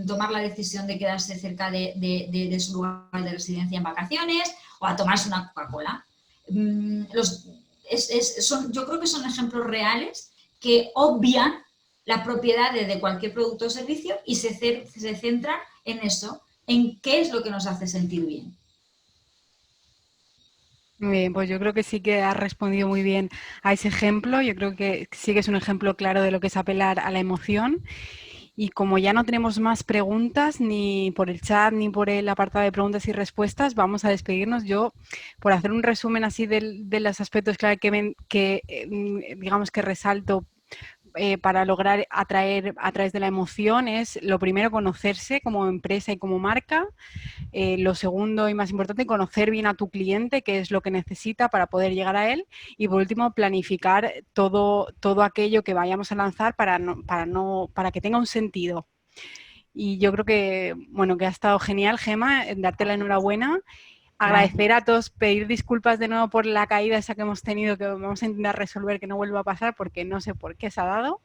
tomar la decisión de quedarse cerca de su lugar de residencia en vacaciones o a tomarse una Coca-Cola. Yo creo que son ejemplos reales que obvian las propiedades de cualquier producto o servicio y se centran en eso, en qué es lo que nos hace sentir bien. Muy bien, pues yo creo que sí que has respondido muy bien a ese ejemplo. Yo creo que sí que es un ejemplo claro de lo que es apelar a la emoción. Y como ya no tenemos más preguntas, ni por el chat, ni por el apartado de preguntas y respuestas, vamos a despedirnos. Yo, por hacer un resumen así de los aspectos que digamos que resalto para lograr atraer a través de la emoción, es lo primero, conocerse como empresa y como marca. Lo segundo y más importante, conocer bien a tu cliente, qué es lo que necesita para poder llegar a él. Y por último, planificar todo aquello que vayamos a lanzar para que tenga un sentido. Y yo creo que, bueno, que ha estado genial, Gemma, darte la enhorabuena. Agradecer a todos, pedir disculpas de nuevo por la caída esa que hemos tenido, que vamos a intentar resolver que no vuelva a pasar porque no sé por qué se ha dado.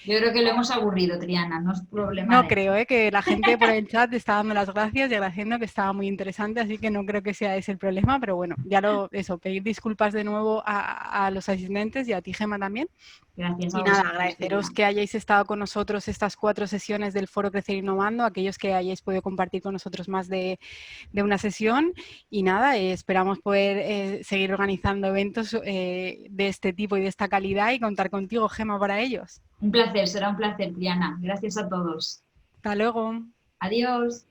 Yo creo que lo hemos aburrido, Triana, no es problema No de... creo, que la gente por el chat está dando las gracias y agradeciendo, que estaba muy interesante, así que no creo que sea ese el problema, pero bueno, pedir disculpas de nuevo a los asistentes y a ti, Gemma, también. Gracias a Y nada, vosotros. agradeceros que hayáis estado con nosotros estas 4 sesiones del Foro Crecer Innovando, aquellos que hayáis podido compartir con nosotros más de una sesión. Y nada, esperamos poder seguir organizando eventos de este tipo y de esta calidad y contar contigo, Gemma, para ellos. Un placer, será un placer, Triana. Gracias a todos. Hasta luego. Adiós.